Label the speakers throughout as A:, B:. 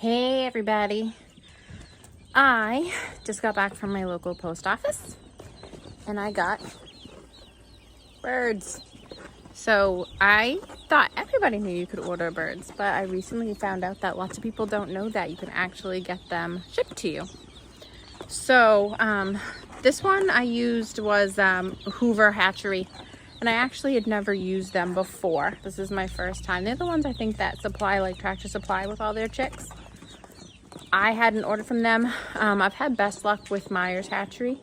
A: Hey everybody, I just got back from my local post office and I got birds. So I thought everybody knew you could order birds, but I recently found out that lots of people don't know that you can actually get them shipped to you. So this one I used was Hoover Hatchery, and I actually had never used them before. This is my first time. They're the ones I think that supply like Tractor Supply with all their chicks. I hadn't ordered from them. I've had best luck with Myers Hatchery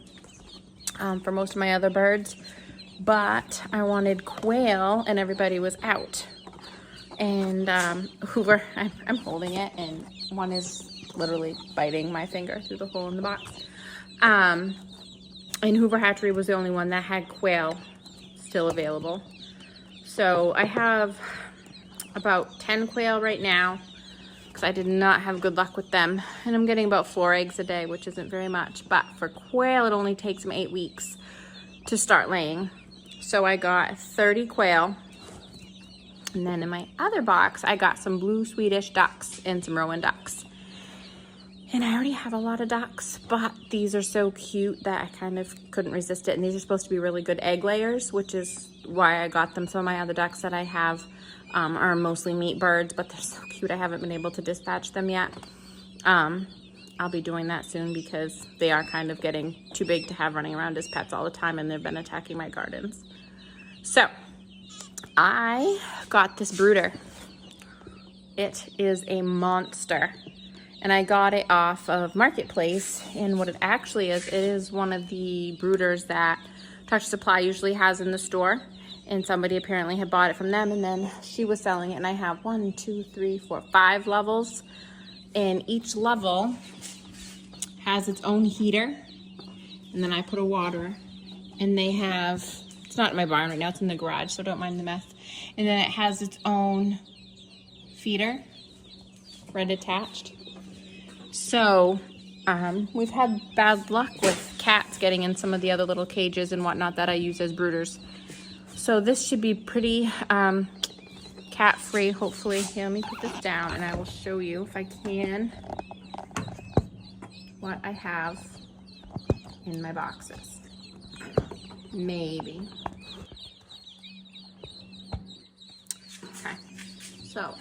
A: for most of my other birds, but I wanted quail and everybody was out. And Hoover, I'm holding it and one is literally biting my finger through the hole in the box. And Hoover Hatchery was the only one that had quail still available. So I have about 10 quail right now, because I did not have good luck with them, and I'm getting about 4 eggs a day, which isn't very much, but for quail it only takes them 8 weeks to start laying. So I got 30 quail, and then in my other box I got some blue Swedish ducks and some Rowan ducks. And I already have a lot of ducks, but these are so cute that I kind of couldn't resist it. And these are supposed to be really good egg layers, which is why I got them. Some of my other ducks that I have are mostly meat birds, but they're so cute. I haven't been able to dispatch them yet. I'll be doing that soon because they are kind of getting too big to have running around as pets all the time, and they've been attacking my gardens. So I got this brooder. It is a monster. And I got it off of Marketplace, and what it actually is, it is one of the brooders that Tractor Supply usually has in the store, and somebody apparently had bought it from them, and then she was selling it, and I have 5 levels, and each level has its own heater, and then I put a water, and they have, it's not in my barn right now, it's in the garage, so don't mind the mess, and then it has its own feeder, right attached. So we've had bad luck with cats getting in some of the other little cages and whatnot that I use as brooders. So this should be pretty cat free, hopefully. Here, let me put this down and I will show you, if I can, what I have in my boxes. Maybe. Okay, so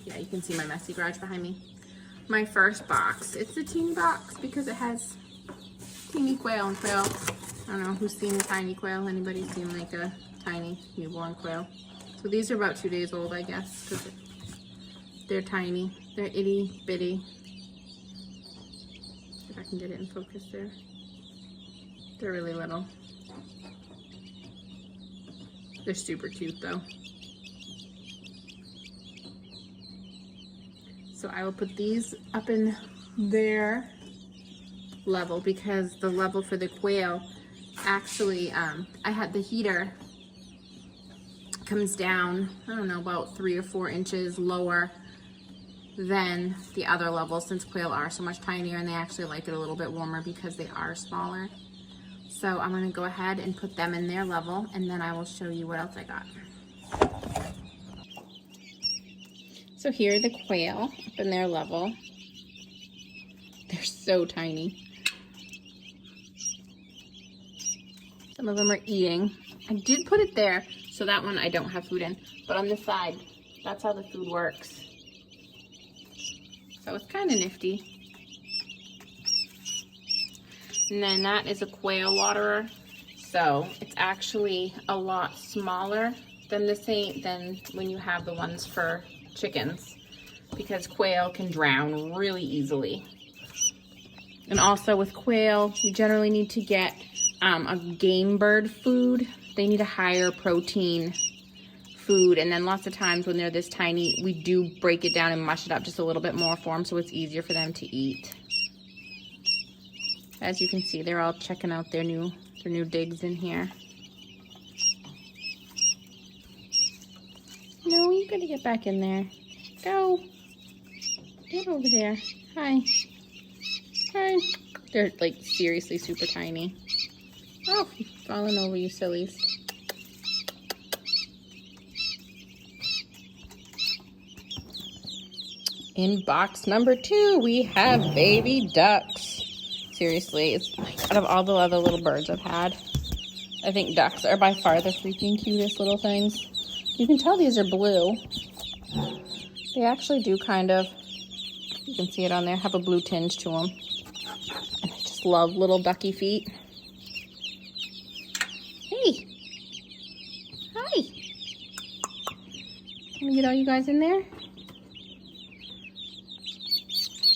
A: yeah, you can see my messy garage behind me. My first box, it's a teeny box because it has teeny quail and quail. I don't know who's seen a tiny quail. Anybody seen like a tiny newborn quail? So these are about 2 days old, I guess, because they're tiny. They're itty bitty. If I can get it in focus there. They're really little. They're super cute though. So I will put these up in their level because the level for the quail, actually, I had the heater comes down, I don't know, about 3 or 4 inches lower than the other level, since quail are so much tinier and they actually like it a little bit warmer because they are smaller. So I'm gonna go ahead and put them in their level, and then I will show you what else I got. So here are the quail up in their level. They're so tiny. Some of them are eating. I did put it there, so that one I don't have food in. But on this side, that's how the food works. So it's kind of nifty. And then that is a quail waterer. So it's actually a lot smaller than than when you have the ones for chickens, because quail can drown really easily. And also with quail, you generally need to get a game bird food. They need a higher protein food, and then lots of times when they're this tiny, we do break it down and mush it up just a little bit more for them so it's easier for them to eat. As you can see, they're all checking out their new digs in here. No, you gotta get back in there. Go. Get over there. Hi. Hi. They're like seriously super tiny. Oh, falling over, you sillies. In box number 2, we have baby ducks. Seriously, it's out of all the other little birds I've had, I think ducks are by far the freaking cutest little things. You can tell these are blue. They actually do kind of, you can see it on there, have a blue tinge to them. And I just love little ducky feet. Hey. Hi. Let me get all you guys in there.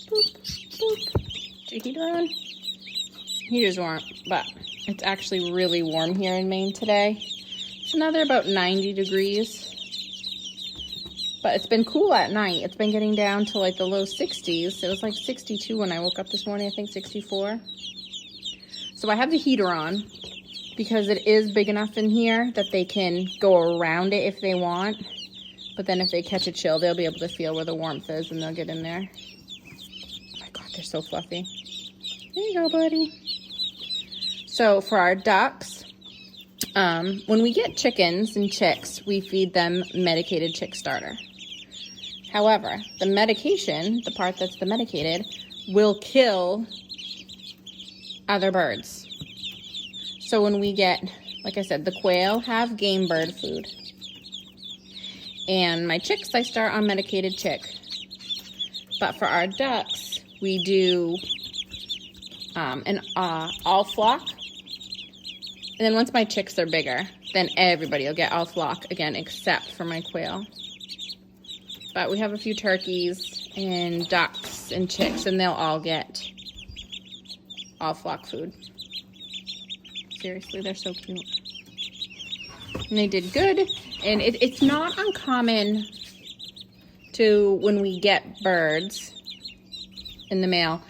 A: Boop, boop. Is your heater on? Heaters aren't, but it's actually really warm here in Maine today. It's another about 90 degrees. But it's been cool at night. It's been getting down to like the low 60s. It was like 62 when I woke up this morning, I think 64. So I have the heater on because it is big enough in here that they can go around it if they want. But then if they catch a chill, they'll be able to feel where the warmth is and they'll get in there. Oh my God, they're so fluffy. There you go, buddy. So for our ducks, when we get chickens and chicks, we feed them medicated chick starter. However, the medication, the part that's the medicated, will kill other birds. So when we get, like I said, the quail have game bird food. And my chicks, I start on medicated chick. But for our ducks, we do an all flock. And then once my chicks are bigger, then everybody will get all flock again, except for my quail. But we have a few turkeys and ducks and chicks, and they'll all get all flock food. Seriously, they're so cute. And they did good. And it's not uncommon to, when we get birds in the mail,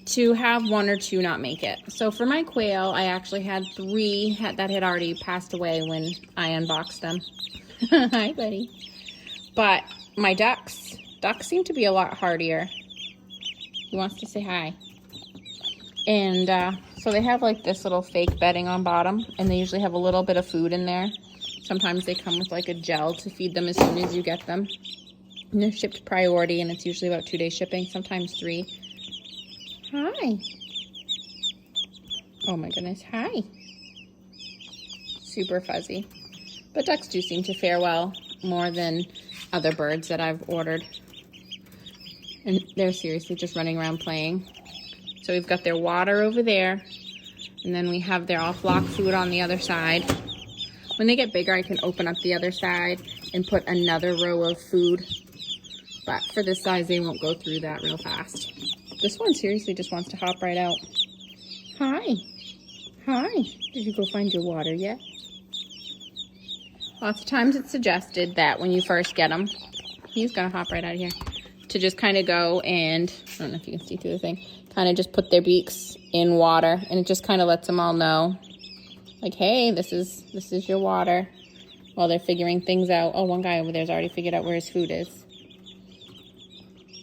A: to have 1 or 2 not make it. So for my quail, I actually had 3 that had already passed away when I unboxed them. Hi, buddy. But my ducks seem to be a lot hardier. He wants to say hi. And so they have like this little fake bedding on bottom, and they usually have a little bit of food in there. Sometimes they come with like a gel to feed them as soon as you get them. And they're shipped priority, and it's usually about 2-day shipping, sometimes 3. Hi. Oh my goodness, hi. Super fuzzy. But ducks do seem to fare well more than other birds that I've ordered. And they're seriously just running around playing. So we've got their water over there, and then we have their all flock food on the other side. When they get bigger, I can open up the other side and put another row of food. But for this size, they won't go through that real fast. This one seriously just wants to hop right out. Hi. Hi. Did you go find your water yet? Lots of times it's suggested that when you first get them, he's going to hop right out of here, to just kind of go and, I don't know if you can see through the thing, kind of just put their beaks in water, and it just kind of lets them all know, like, hey, this is your water, while they're figuring things out. Oh, one guy over there's already figured out where his food is.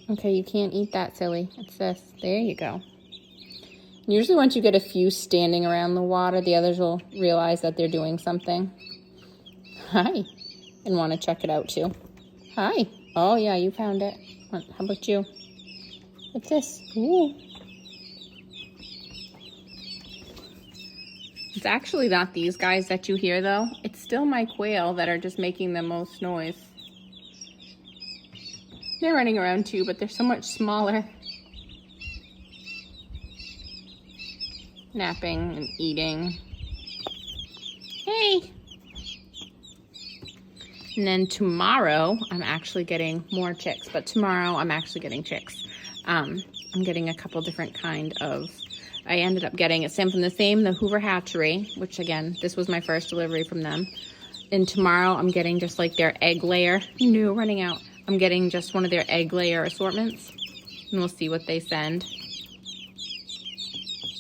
A: Okay, you can't eat that, silly. It's this. There you go. And usually once you get a few standing around the water, the others will realize that they're doing something. Hi. And want to check it out too. Hi. Oh yeah, you found it. How about you? What's this? Ooh. It's actually not these guys that you hear though. It's still my quail that are just making the most noise. They're running around too, but they're so much smaller. Napping and eating. Hey! And then tomorrow, I'm actually getting more chicks, but tomorrow I'm actually getting chicks. I'm getting a couple different kind of, I ended up getting the Hoover Hatchery, which again, this was my first delivery from them. And tomorrow I'm getting just like their egg layer. No, running out. I'm getting just one of their egg layer assortments, and we'll see what they send.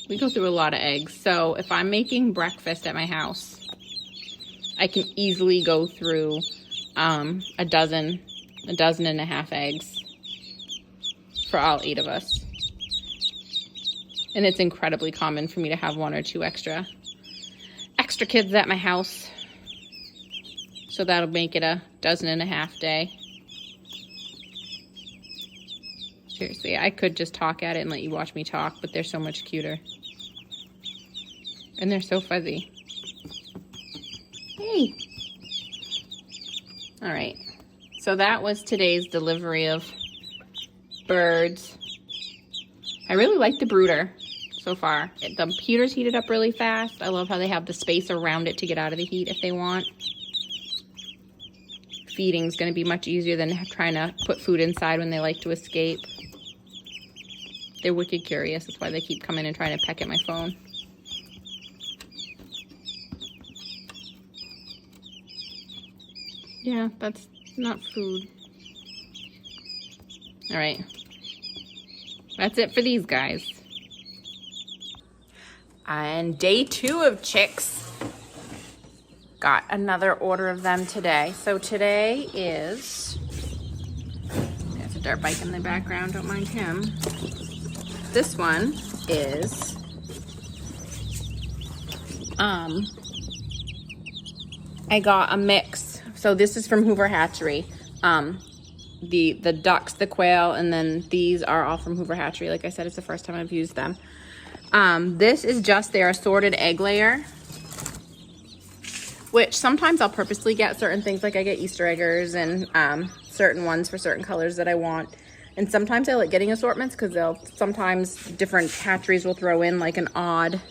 A: We go through a lot of eggs, so if I'm making breakfast at my house, I can easily go through a dozen and a half eggs for all 8 of us. And it's incredibly common for me to have 1 or 2 extra kids at my house. So that'll make it a dozen and a half day. Seriously, I could just talk at it and let you watch me talk, but they're so much cuter. And they're so fuzzy. Hey. All right. So that was today's delivery of birds. I really like the brooder so far. The heater's heated up really fast. I love how they have the space around it to get out of the heat if they want. Feeding's going to be much easier than trying to put food inside when they like to escape. They're wicked curious. That's why they keep coming and trying to peck at my phone. Yeah, that's not food. All right. That's it for these guys. And day 2 of chicks. Got another order of them today. So today is, there's a dirt bike in the background, don't mind him. This one is, I got a mix. So this is from Hoover Hatchery. The ducks, the quail, and then these are all from Hoover Hatchery. Like I said, it's the first time I've used them. This is just their assorted egg layer, which sometimes I'll purposely get certain things, like I get Easter eggers and certain ones for certain colors that I want. And sometimes I like getting assortments because sometimes different hatcheries will throw in like an odd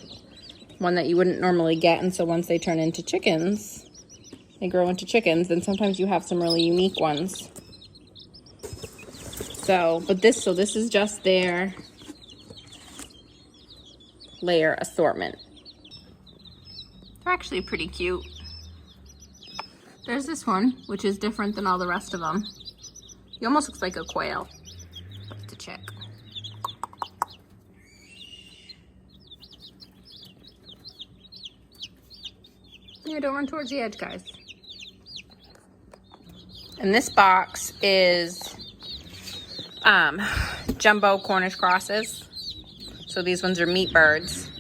A: one that you wouldn't normally get. And so once they turn into chickens, they grow into chickens, then sometimes you have some really unique ones. So this is just their layer assortment. They're actually pretty cute. There's this one, which is different than all the rest of them. He almost looks like a quail. It's a chick. Yeah, don't run towards the edge, guys. And this box is jumbo Cornish crosses. So these ones are meat birds.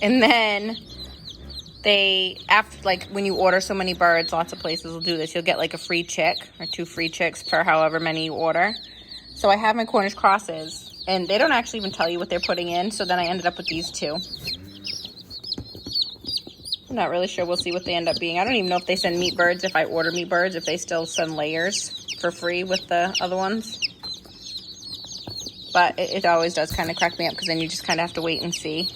A: And then like when you order so many birds, lots of places will do this. You'll get like a free chick or 2 free chicks per however many you order. So I have my Cornish crosses and they don't actually even tell you what they're putting in. So then I ended up with these 2. I'm not really sure. We'll see what they end up being. I don't even know if they send meat birds, if I order meat birds, if they still send layers for free with the other ones. But it always does kind of crack me up because then you just kind of have to wait and see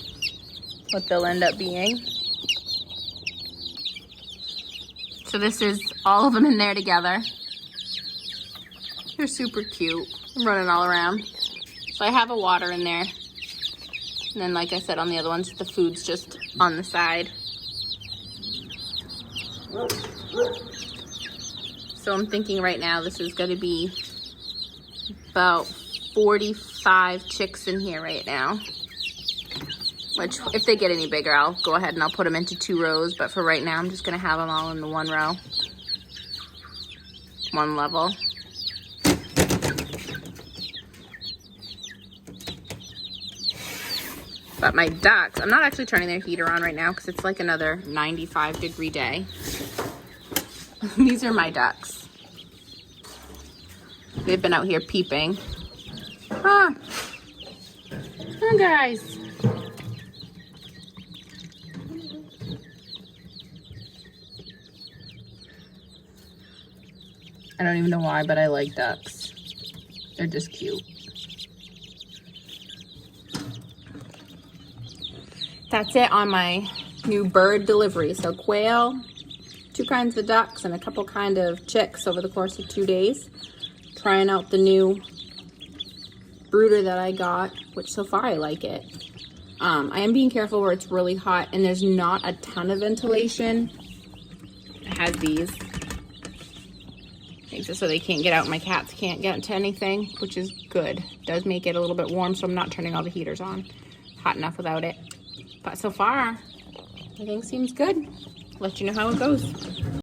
A: what they'll end up being. So this is all of them in there together. They're super cute. I'm running all around. So I have a water in there. And then like I said on the other ones, the food's just on the side. So I'm thinking right now this is going to be about 45 chicks in here right now. Which, if they get any bigger, I'll go ahead and I'll put them into 2 rows. But for right now, I'm just going to have them all in the 1 row. 1 level. But my ducks, I'm not actually turning their heater on right now because it's like another 95-degree day. These are my ducks. They've been out here peeping. Ah. Oh, guys. I don't even know why, but I like ducks. They're just cute. That's it on my new bird delivery. So quail, 2 kinds of ducks, and a couple kind of chicks over the course of 2 days. Trying out the new brooder that I got, which so far I like it. I am being careful where it's really hot and there's not a ton of ventilation. It has these. Makes it so they can't get out. My cats can't get into anything, which is good. It does make it a little bit warm, so I'm not turning all the heaters on. Hot enough without it. But so far, everything seems good. Let you know how it goes.